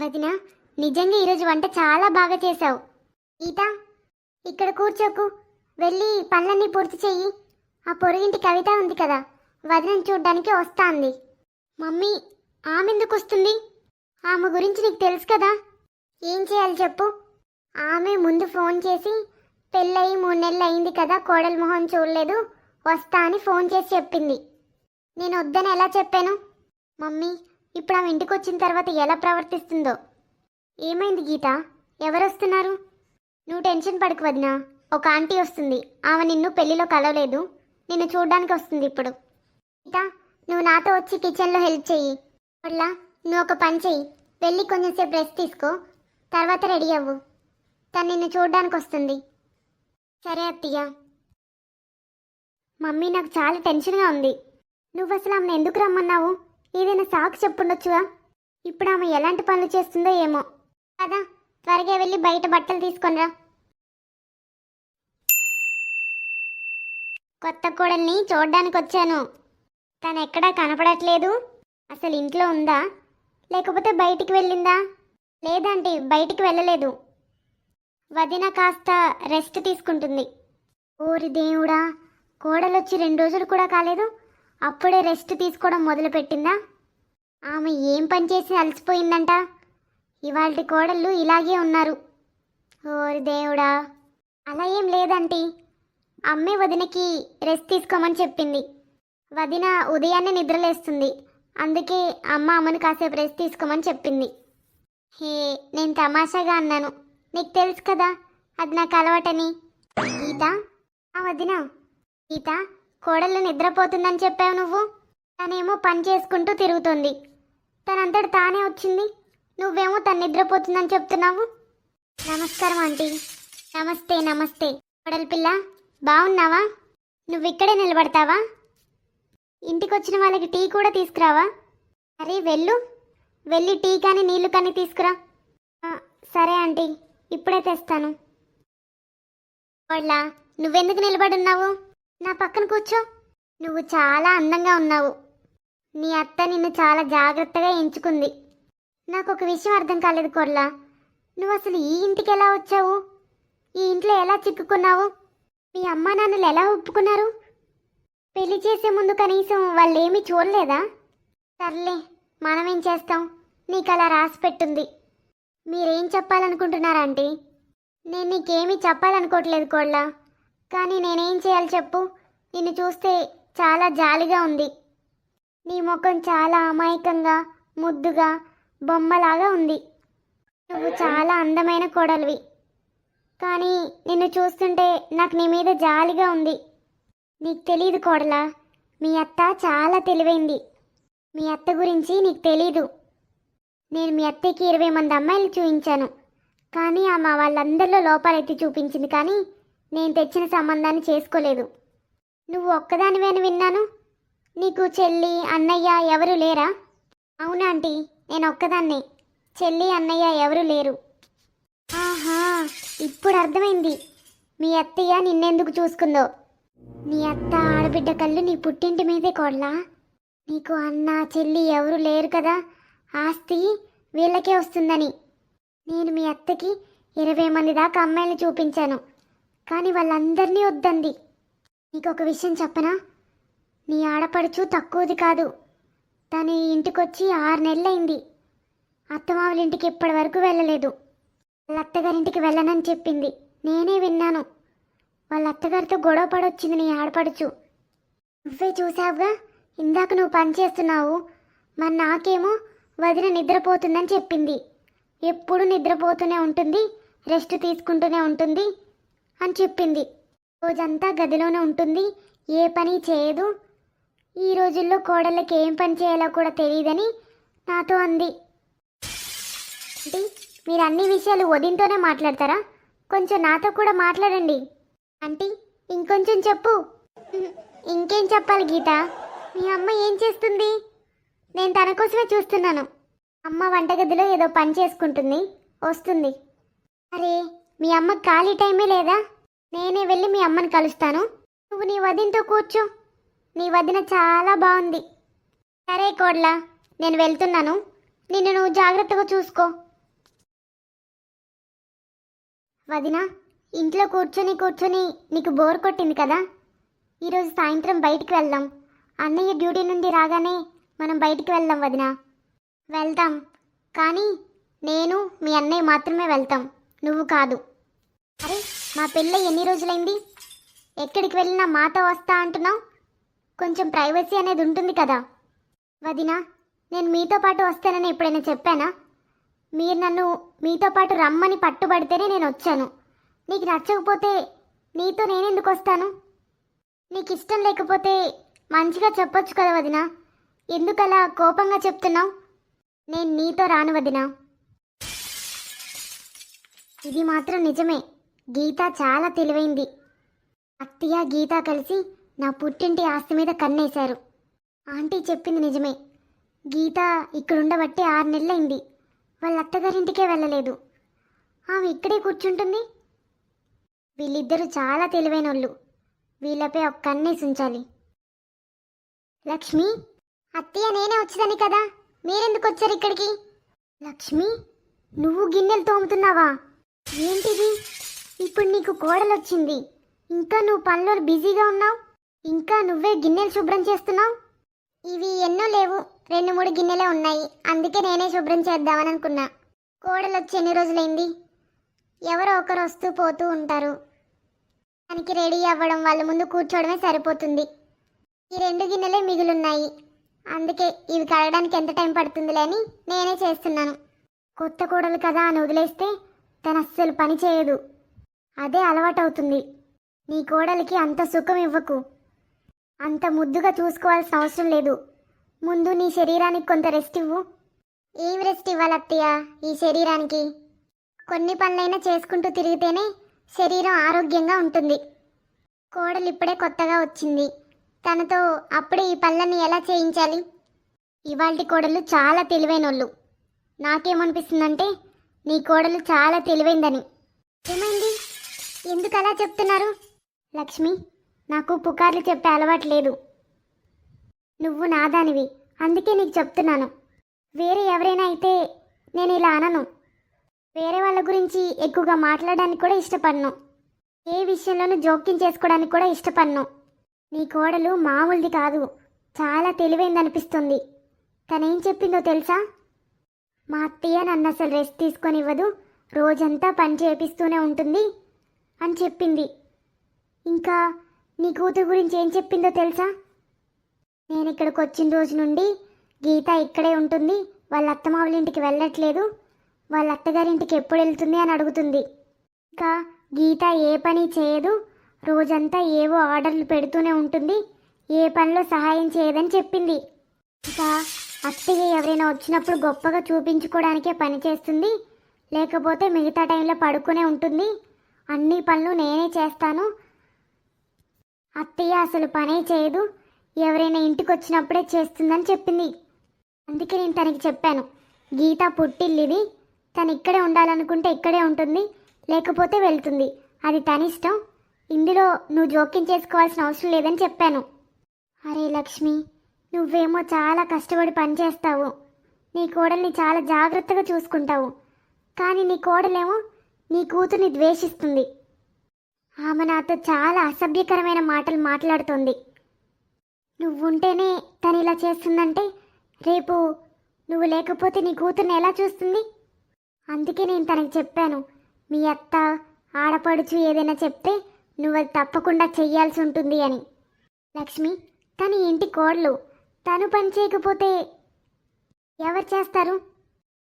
వదిన, నిజంగా ఈరోజు వంట చాలా బాగా చేశావు. గీత, ఇక్కడ కూర్చోకు, వెళ్ళి పనులన్నీ పూర్తి చెయ్యి. ఆ పొరుగింటి కవిత ఉంది కదా, వదినని చూడ్డానికి వస్తా అంది. మమ్మీ, ఆమె ఎందుకు వస్తుంది? ఆమె గురించి నీకు తెలుసు కదా. ఏం చేయాలి చెప్పు? ఆమె ముందు ఫోన్ చేసి పెళ్ళయి 3 నెలలు అయింది కదా, కోడల మొహం చూడలేదు, వస్తా అని ఫోన్ చేసి చెప్పింది. నేను వద్దని ఎలా చెప్పాను? మమ్మీ, ఇప్పుడు ఆమె ఇంటికి వచ్చిన తర్వాత ఎలా ప్రవర్తిస్తుందో. ఏమైంది గీత? ఎవరు వస్తున్నారు? నువ్వు టెన్షన్ పడకు వదినా, ఒక ఆంటీ వస్తుంది. ఆమె నిన్ను పెళ్లిలో కలవలేదు, నిన్ను చూడడానికి వస్తుంది ఇప్పుడు. గీత, నువ్వు నాతో వచ్చి కిచెన్లో హెల్ప్ చెయ్యి. వడ్లా, నువ్వు ఒక పని చెయ్యి, వెళ్ళి కొంచెంసేపు రెస్ట్ తీసుకో, తర్వాత రెడీ అవ్వు. తను నిన్ను చూడడానికి వస్తుంది. సరే అత్తయ్య. మమ్మీ, నాకు చాలా టెన్షన్గా ఉంది. నువ్వు అసలు ఆమెను ఎందుకు రమ్మన్నావు? ఏదైనా సాకు చెప్పుండొచ్చుగా. ఇప్పుడు ఆమె ఎలాంటి పనులు చేస్తుందో ఏమో కదా. త్వరగా వెళ్ళి బయట బట్టలు తీసుకొనిరా. కొత్త కోడల్ని చూడడానికి వచ్చాను. తను ఎక్కడా కనపడట్లేదు. అసలు ఇంట్లో ఉందా, లేకపోతే బయటికి వెళ్ళిందా? లేదంటే బయటికి వెళ్ళలేదు. వదిన కాస్త రెస్ట్ తీసుకుంటుంది. ఓరి దేవుడా, కోడలొచ్చి 2 రోజులు కూడా కాలేదు, అప్పుడే రెస్ట్ తీసుకోవడం మొదలుపెట్టిందా? ఆమె ఏం పని చేసి అలసిపోయిందంట. ఇవాల్టి కోడళ్ళు ఇలాగే ఉన్నారు. ఓరి దేవుడా. అలా ఏం లేదంటీ, అమ్మే వదినకి రెస్ట్ తీసుకోమని చెప్పింది. వదిన ఉదయాన్నే నిద్రలేస్తుంది, అందుకే అమ్మ అమ్మని కాసేపు రెస్ట్ తీసుకోమని చెప్పింది. హే, నేను తమాషాగా అన్నాను, నీకు తెలుసు కదా అది నాకు అలవాటని. గీత, వదిన. గీత, కోడళ్ళు నిద్రపోతుందని చెప్పావు నువ్వు. తనేమో పని చేసుకుంటూ తిరుగుతుంది. తనంతటి తానే వచ్చింది, నువ్వేమో తను నిద్రపోతుందని చెప్తున్నావు. నమస్కారం ఆంటీ. నమస్తే నమస్తే. కోడలి పిల్ల, బాగున్నావా? నువ్వు ఇక్కడే నిలబడతావా? ఇంటికి వచ్చిన వాళ్ళకి టీ కూడా తీసుకురావా? అరే వెళ్ళు, వెళ్ళి టీ కానీ నీళ్లు కానీ తీసుకురా. సరే ఆంటీ, ఇప్పుడే తెస్తాను. కోడలా, నువ్వెందుకు నిలబడున్నావు? నా పక్కన కూర్చో. నువ్వు చాలా అందంగా ఉన్నావు. నీ అత్త నిన్ను చాలా జాగ్రత్తగా ఎంచుకుంది. నాకు ఒక విషయం అర్థం కాలేదు కోడలా, నువ్వు అసలు ఈ ఇంటికి ఎలా వచ్చావు? ఈ ఇంట్లో ఎలా చిక్కుకున్నావు? మీ అమ్మా నాన్నలు ఎలా ఒప్పుకున్నారు? పెళ్లి చేసే ముందు కనీసం వాళ్ళేమీ చూడలేదా? సర్లే, మనమేం చేస్తాం, నీకు అలా రాసి పెట్టుంది. మీరేం చెప్పాలనుకుంటున్నారంటే? నేను నీకేమీ చెప్పాలనుకోవట్లేదు కోడలా, కానీ నేనేం చేయాలి చెప్పు? నిన్ను చూస్తే చాలా జాలిగా ఉంది. నీ ముఖం చాలా అమాయకంగా, ముద్దుగా, బొమ్మలాగా ఉంది. నువ్వు చాలా అందమైన కోడలివి, కానీ నిన్ను చూస్తుంటే నాకు నీ మీద జాలిగా ఉంది. నీకు తెలీదు కోడలా, మీ అత్త చాలా తెలివైంది. మీ అత్త గురించి నీకు తెలీదు. నేను మీ అత్తకి 20 మంది అమ్మాయిలు చూపించాను, కానీ ఆమె వాళ్ళందరిలో లోపాలెత్తి చూపించింది, కానీ నేను తెచ్చిన సంబంధాన్ని చేసుకోలేదు. నువ్వు ఒక్కదానివే అని విన్నాను. నీకు చెల్లి, అన్నయ్య ఎవరు లేరా? అవునా ఆంటీ, నేను ఒక్కదాన్నే. చెల్లి, అన్నయ్య ఎవరు లేరు. ఆహా, ఇప్పుడు అర్థమైంది మీ అత్తయ్య నిన్నెందుకు చూసుకుందో. నీ అత్త ఆడబిడ్డ కళ్ళు నీ పుట్టింటి మీదే కోడలా. నీకు అన్న చెల్లి ఎవరు లేరు కదా, ఆస్తి వీళ్ళకే వస్తుందని. నేను మీ అత్తకి 20 మంది దాకా అమ్మాయిలు చూపించాను, కానీ వాళ్ళందరినీ వద్దంది. నీకు ఒక విషయం చెప్పనా? నీ ఆడపడుచు తక్కువది కాదు. తను ఇంటికొచ్చి 6 నెలలైంది. అత్తమావుల ఇంటికి ఇప్పటి వరకు వెళ్ళలేదు. వాళ్ళ అత్తగారింటికి వెళ్ళనని చెప్పింది. నేనే విన్నాను. వాళ్ళ అత్తగారితో గొడవ పడొచ్చింది నీ ఆడపడుచు. నువ్వే చూసావుగా, ఇందాక నువ్వు పని చేస్తున్నావు, మరి నాకేమో వదిన నిద్రపోతుందని చెప్పింది. ఎప్పుడు నిద్రపోతూనే ఉంటుంది, రెస్ట్ తీసుకుంటూనే ఉంటుంది అని చెప్పింది. రోజంతా గదిలోనే ఉంటుంది, ఏ పని చేయదు. ఈ రోజుల్లో కోడళ్ళకి ఏం పని చేయాలో కూడా తెలియదని నాతో అంది. అంటే మీరు అన్ని విషయాలు వదినతోనే మాట్లాడతారా? కొంచెం నాతో కూడా మాట్లాడండి. ఆంటీ, ఇంకొంచెం చెప్పు. ఇంకేం చెప్పాలి గీత? మీ అమ్మ ఏం చేస్తుంది? నేను తన కోసమే చూస్తున్నాను. అమ్మ వంటగదిలో ఏదో పని చేసుకుంటుంది, వస్తుంది. అరే, మీ అమ్మకి ఖాళీ టైమే లేదా? నేనే వెళ్ళి మీ అమ్మని కలుస్తాను. నువ్వు నీ వదినతో కూర్చో. నీ వదిన చాలా బాగుంది. సరే కోడలా, నేను వెళ్తున్నాను. నిన్ను నువ్వు జాగ్రత్తగా చూసుకో. వదినా, ఇంట్లో కూర్చొని కూర్చొని నీకు బోర్ కొట్టింది కదా, ఈరోజు సాయంత్రం బయటికి వెళ్దాం. అన్నయ్య డ్యూటీ నుండి రాగానే మనం బయటికి వెళ్దాం వదినా. వెళ్తాం, కానీ నేను మీ అన్నయ్య మాత్రమే వెళ్తాం, నువ్వు కాదు. అరే, మా పెళ్ళి ఎన్ని రోజులైంది? ఎక్కడికి వెళ్ళినా మాతో వస్తా అంటున్నావు. కొంచెం ప్రైవసీ అనేది ఉంటుంది కదా. వదినా, నేను మీతో పాటు వస్తానని ఎప్పుడైనా చెప్పానా? మీరు నన్ను మీతో పాటు రమ్మని పట్టుబడితేనే నేను వచ్చాను. నీకు నచ్చకపోతే నీతో నేనెందుకు వస్తాను? నీకు ఇష్టం లేకపోతే మంచిగా చెప్పొచ్చు కదా వదినా. ఎందుకలా కోపంగా చెప్తున్నావు? నేను నీతో రాను వదినా. ఇది మాత్రం నిజమే, గీత చాలా తెలివైంది. అత్తయ్య గీత కలిసి నా పుట్టింటి ఆస్తి మీద కన్నేశారు. ఆంటీ చెప్పింది నిజమే. గీత ఇక్కడుండబట్టి 6 నెలలైంది. వాళ్ళ అత్తగారింటికే వెళ్ళలేదు. ఆమె ఇక్కడే కూర్చుంటుంది. వీళ్ళిద్దరూ చాలా తెలివైనోళ్ళు. వీళ్ళపై ఒక కన్నేసి ఉంచాలి. లక్ష్మి, అత్తయ్య నేనే వచ్చేదాన్ని కదా, మీరెందుకు వచ్చారు ఇక్కడికి? లక్ష్మి, నువ్వు గిన్నెలు తోముతున్నావా? ఏంటిది? ఇప్పుడు నీకు కోడలు వచ్చింది, ఇంకా నువ్వు పనిలో బిజీగా ఉన్నావు. ఇంకా నువ్వే గిన్నెలు శుభ్రం చేస్తున్నావు. ఇవి ఎన్నో లేవు, 2-3 గిన్నెలే ఉన్నాయి. అందుకే నేనే శుభ్రం చేద్దామని అనుకున్నా. కోడలు వచ్చి ఎన్ని రోజులైంది? ఎవరో ఒకరు వస్తూ పోతూ ఉంటారు. దానికి రెడీ అవ్వడం, వాళ్ళ ముందు కూర్చోవడమే సరిపోతుంది. ఈ 2 గిన్నెలే మిగులున్నాయి. అందుకే ఇవి కడగడానికి ఎంత టైం పడుతుందిలే అని నేనే చేస్తున్నాను. కొత్త కోడలు కదా అని వదిలేస్తే తను అస్సలు పని చేయదు. అదే అలవాటవుతుంది. నీ కోడలికి అంత సుఖం ఇవ్వకు. అంత ముద్దుగా చూసుకోవాల్సిన అవసరం లేదు. ముందు నీ శరీరానికి కొంత రెస్ట్ ఇవ్వు. ఏం రెస్ట్ ఇవ్వాలి అత్తయ్య ఈ శరీరానికి? కొన్ని పనులైనా చేసుకుంటూ తిరిగితేనే శరీరం ఆరోగ్యంగా ఉంటుంది. కోడలు ఇప్పుడే కొత్తగా వచ్చింది, తనతో అప్పుడే ఈ పనులన్నీ ఎలా చేయించాలి? ఇవాల్టి కోడలు చాలా తెలివైనోళ్ళు. నాకేమనిపిస్తుందంటే నీ కోడలు చాలా తెలివైందని. ఏమైంది? ఎందుకు అలా చెప్తున్నారు? లక్ష్మి, నాకు పుకార్లు చెప్పే అలవాటు లేదు. నువ్వు నాదానివి, అందుకే నీకు చెప్తున్నాను. వేరే ఎవరైనా అయితే నేను ఇలా అనను. వేరే వాళ్ళ గురించి ఎక్కువగా మాట్లాడడానికి కూడా ఇష్టపడను. ఏ విషయంలోనూ జోక్యం చేసుకోవడానికి కూడా ఇష్టపడను. నీ కోడలు మామూలుది కాదు, చాలా తెలివైందనిపిస్తుంది. తనేం చెప్పిందో తెలుసా? మా అత్తయ్య నన్ను అసలు రెస్ట్ తీసుకొని ఇవ్వదు, రోజంతా పని చేపిస్తూనే ఉంటుంది అని చెప్పింది. ఇంకా నీ కూతురు గురించి ఏం చెప్పిందో తెలుసా? నేను ఇక్కడికి వచ్చిన రోజు నుండి గీత ఇక్కడే ఉంటుంది, వాళ్ళ అత్తమావుల ఇంటికి వెళ్ళట్లేదు, వాళ్ళ అత్తగారింటికి ఎప్పుడు వెళ్తుంది అని అడుగుతుంది. ఇంకా గీత ఏ పని చేయదు, రోజంతా ఏవో ఆర్డర్లు పెడుతూనే ఉంటుంది, ఏ పనిలో సహాయం చేయదని చెప్పింది. ఇంకా అత్తయ్య ఎవరైనా వచ్చినప్పుడు గొప్పగా చూపించుకోవడానికే పని చేస్తుంది, లేకపోతే మిగతా టైంలో పడుకునే ఉంటుంది. అన్ని పనులు నేనే చేస్తాను, అత్తయ్య అసలు పనే చేయదు, ఎవరైనా ఇంటికి వచ్చినప్పుడే చేస్తుందని చెప్పింది. అందుకే నేను తనకి చెప్పాను, గీత పుట్టిల్లిది, తను ఇక్కడే ఉండాలనుకుంటే ఇక్కడే ఉంటుంది, లేకపోతే వెళ్తుంది, అది తన ఇష్టం, ఇందులో నువ్వు జోక్యం చేసుకోవాల్సిన అవసరం లేదని చెప్పాను. అరే లక్ష్మి, నువ్వేమో చాలా కష్టపడి పనిచేస్తావు, నీ కోడల్ని చాలా జాగ్రత్తగా చూసుకుంటావు. కానీ నీ కోడలేమో నీ కూతుర్ని ద్వేషిస్తుంది. ఆమె నాతో చాలా అసభ్యకరమైన మాటలు మాట్లాడుతుంది. నువ్వుంటేనే తను ఇలా చేస్తుందంటే రేపు నువ్వు లేకపోతే నీ కూతుర్ని ఎలా చూస్తుంది? అందుకే నేను తనకి చెప్పాను, మీ అత్త ఆడపడుచు ఏదైనా చెప్తే నువ్వు అది తప్పకుండా చెయ్యాల్సి ఉంటుంది అని. లక్ష్మి, తను ఇంటి కోడలు, తను పని చేయకపోతే ఎవరు చేస్తారు?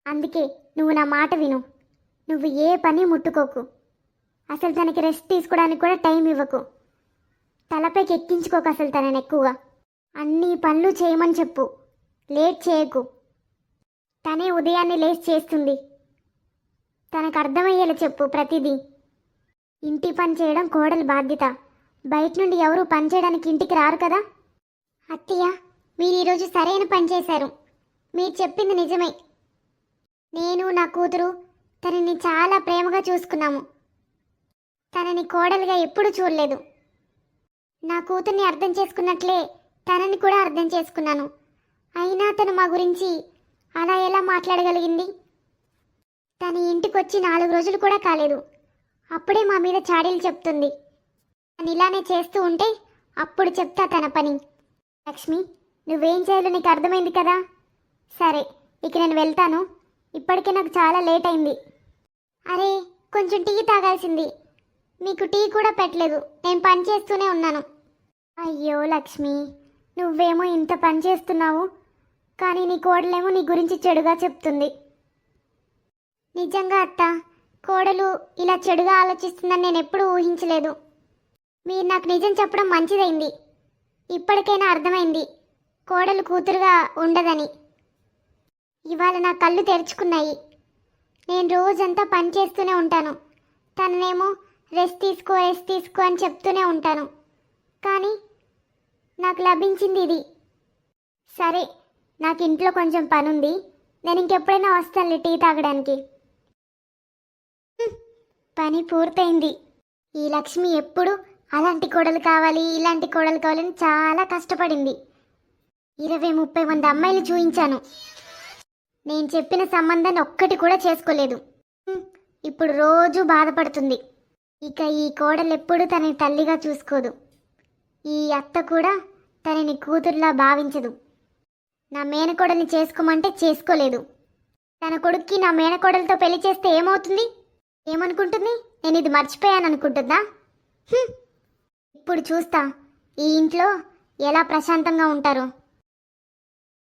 అందుకే నువ్వు నా మాట విను, నువ్వు ఏ పని ముట్టుకోకు, అసలు తనకి రెస్ట్ తీసుకోవడానికి కూడా టైం ఇవ్వకు, తలపైకి ఎక్కించుకోకు అసలు తనని ఎక్కువగా. అన్ని పనులు చేయమని చెప్పు, లేట్ చేయకు. తనే ఉదయాన్నే లేచి చేస్తుంది, తనకు అర్థమయ్యేలా చెప్పు ప్రతిదీ. ఇంటి పని చేయడం కోడలి బాధ్యత, బయట నుండి ఎవరు పని చేయడానికి ఇంటికి రారు కదా. అత్తయ్య, మీరు ఈరోజు సరైన పని చేశారు, మీరు చెప్పింది నిజమే. నేను నా కూతురు తనని చాలా ప్రేమగా చూసుకున్నాము, తనని కోడలుగా ఎప్పుడూ చూడలేదు. నా కూతుర్ని అర్థం చేసుకున్నట్లే తనని కూడా అర్థం చేసుకున్నాను. అయినా తను మా గురించి అలా ఎలా మాట్లాడగలిగింది? తన ఇంటికొచ్చి 4 రోజులు కూడా కాలేదు, అప్పుడే మా మీద చాడీలు చెప్తుంది. తను ఇలానే చేస్తూ ఉంటే అప్పుడు చెప్తా తన పని. లక్ష్మి, నువ్వేం చేయాలో నీకు అర్థమైంది కదా. సరే, ఇక నేను వెళ్తాను. ఇప్పటికే నాకు చాలా లేట్ అయింది. అరే, కొంచెం టీ తాగాల్సింది. మీకు టీ కూడా పెట్టలేదు. నేను పని చేస్తూనే ఉన్నాను. అయ్యో లక్ష్మి, నువ్వేమో ఇంత పని చేస్తున్నావు, కానీ నీ కోడలేమో నీ గురించి చెడుగా చెప్తుంది. నిజంగా అత్త, కోడలు ఇలా చెడుగా ఆలోచిస్తుందని నేను ఎప్పుడూ ఊహించలేదు. మీరు నాకు నిజం చెప్పడం మంచిదైంది. ఇప్పటికైనా అర్థమైంది కోడలు కూతురుగా ఉండదని. ఇవాళ నా కళ్ళు తెరుచుకున్నాయి. నేను రోజంతా పని చేస్తూనే ఉంటాను, తననేమో రెస్ట్ తీసుకో అని చెప్తూనే ఉంటాను. కానీ నాకు లభించింది ఇది. సరే, నాకు ఇంట్లో కొంచెం పనుంది. నేను ఇంకెప్పుడైనా వస్తానులే టీ తాగడానికి. పని పూర్తయింది. ఈ లక్ష్మి ఎప్పుడు అలాంటి కోడలు కావాలి, ఇలాంటి కోడలు కావాలని చాలా కష్టపడింది. 20-30 మంది అమ్మాయిలు చూయించాను. నేను చెప్పిన సంబంధాన్ని ఒక్కటి కూడా చేసుకోలేదు. ఇప్పుడు రోజు బాధపడుతుంది. ఇక ఈ కోడలు ఎప్పుడు తనని తల్లిగా చూసుకోదు. ఈ అత్త కూడా తనని కూతురులా భావించదు. నా మేనకోడల్ని చేసుకోమంటే చేసుకోలేదు. తన కొడుక్కి నా మేనకోడలతో పెళ్లి చేస్తే ఏమవుతుంది? ఏమనుకుంటుంది? నేను ఇది మర్చిపోయాను అనుకుంటుందా? ఇప్పుడు చూస్తా ఈ ఇంట్లో ఎలా ప్రశాంతంగా ఉంటారో.